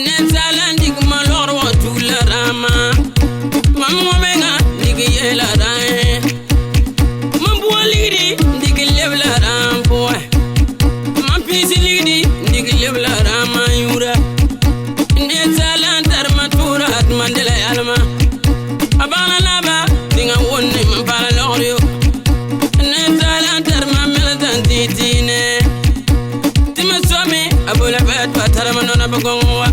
Nezalandik malor wa tularama. Mamu menga digi yela dae. Mambuwa lidi digi lebla rampo. Mampisi lidi digi lebla rama yura. Nezalandar matura at mandela yalma. Abana laba dinga wonni mampala lorio. Nezalandar mamelatan titine. Timaswami abula bet batara manona bagongwa.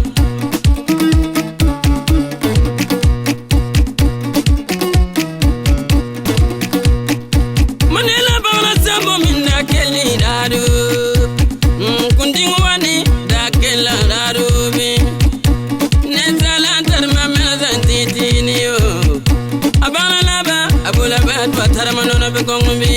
Manela bana Asambo minda kelli dadu. Kundingu wani da kella dadu bi. Nezalandar mamelatan titine yo. Abana laba abula bet batara manona bagongwa bi.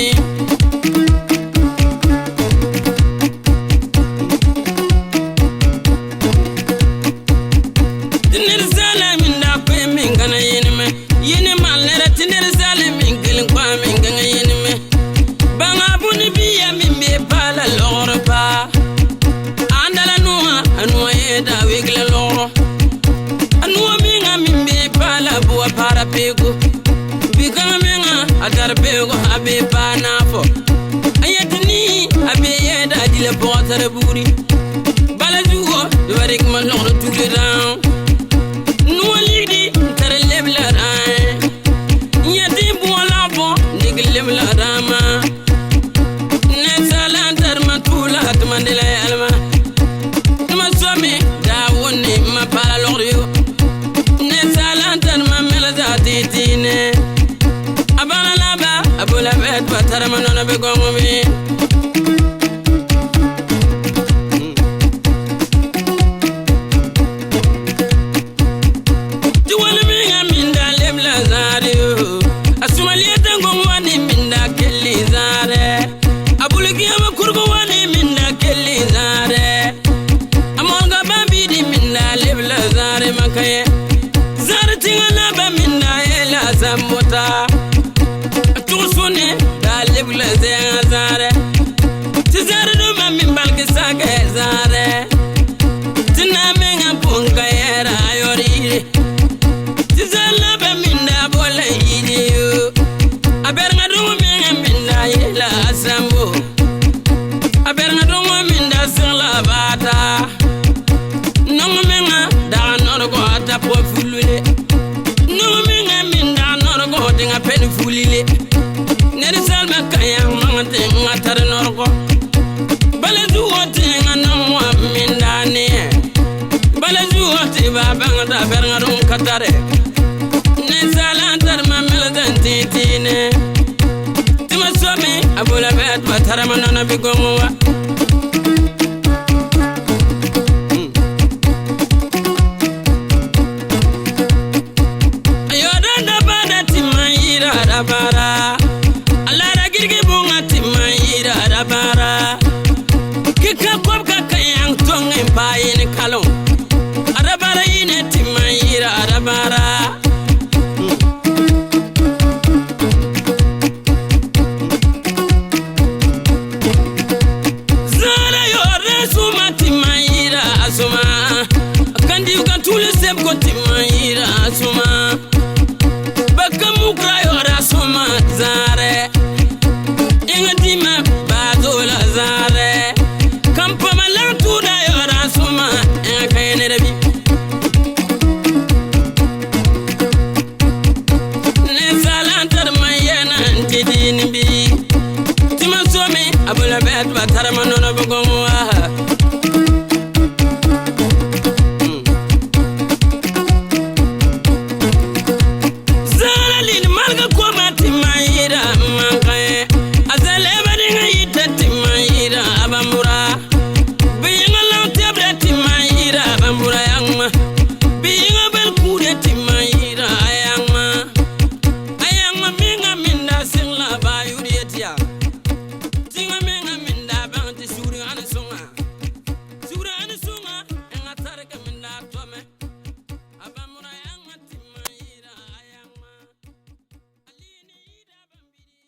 Bego abe panafo ayatini abe yeda dile portare buri bala jugo dorik ma loro tugle down no lidi tare lebla ran yati bola bo nig lebla rama nezalandar matula atmandela alma ma somi da woni ma pala loro nezalandar ma melada titine abula bet batara manona begongo mi. Tuwala minga minda lebla zare yo. Asumalieta ngomwani minda kelli zare. Abuligiama kurgo wani minda kelli zare. Amolga babidi minda lebla zare makaye. Zare tingana ba minda ela zambota. Da lebla zare tizare do mami balki sake zare tina menga punga era yori tizala ba minda bola yidi yo aberga do menga minda yela Asambo aberga do minda sala bata nongo menga da norgo ata po fulule nongo menga minda norgo dinga pen fulile neri salma kayang mangate ngatar norgo bala juwote ngana mo mindane bala juwote baba ngata berga dum katare ne salantar mameldan titine timasome abula bet batara manona bigongwa ayoda da bada timayira da bara bara kika kwabka kayang tonge payin kalon arabara yine timayira arabara zara yore suma timayira asuma kandi ukan tule seb ko timayira asuma baka mukra yore asuma zare inga tima bazola zare kampa malantu da yora suma kayene rabi ne salantar mayena tidini bi tima somi abula bet batara manona bogomwa zara lin malga koma timayira mankaye azale badinga yitati mayira abambura binga lantebra timayira abambura yangma binga bel kude timayira ayangma minga minda singla bayuri etia tinga minga minda banti suri anasonga enga tareka minda tome abambura yangma timayira ayangma alini ida bambiri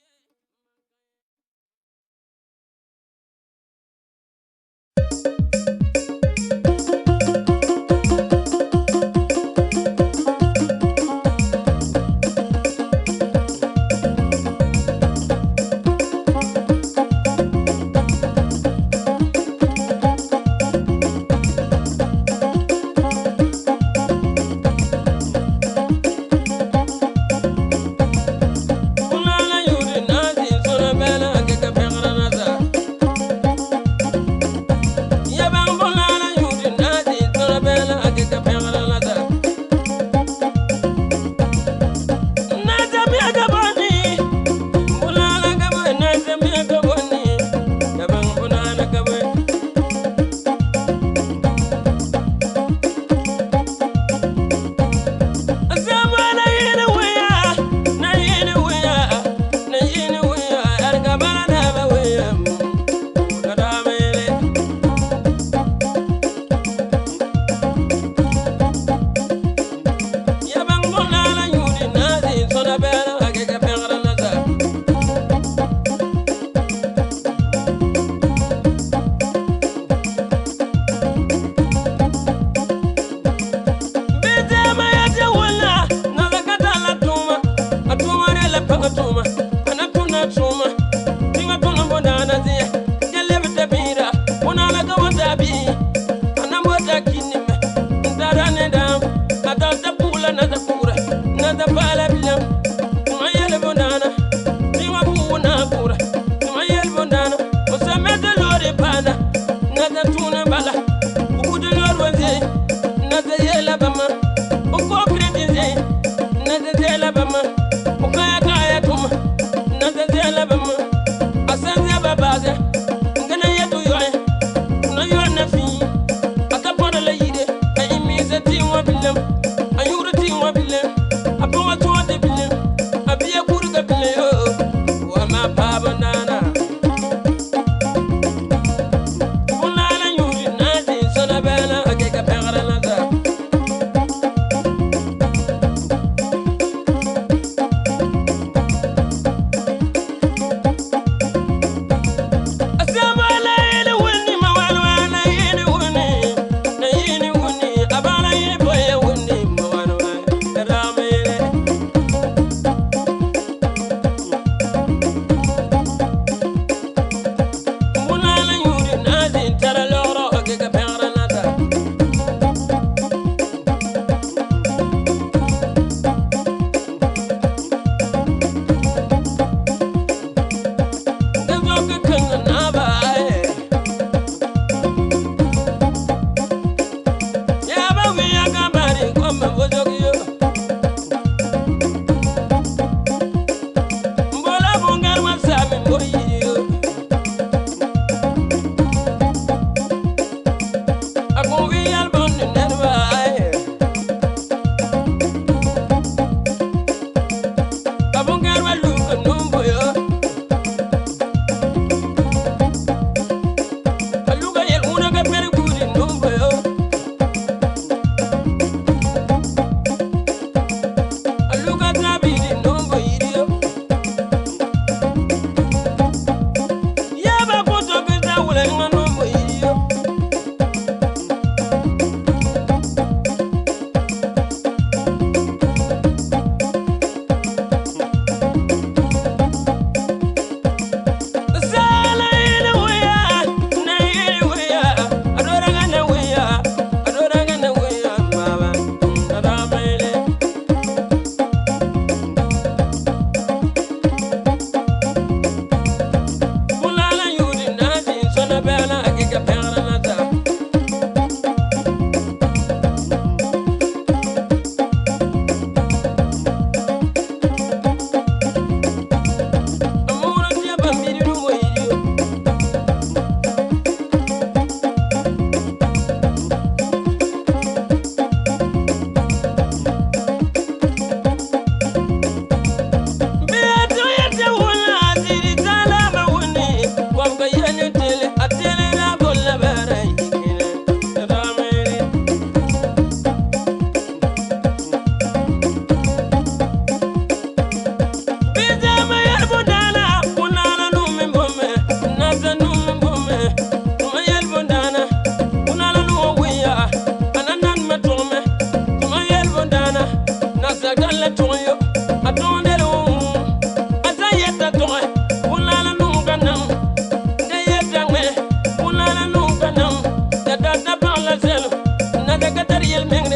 yel men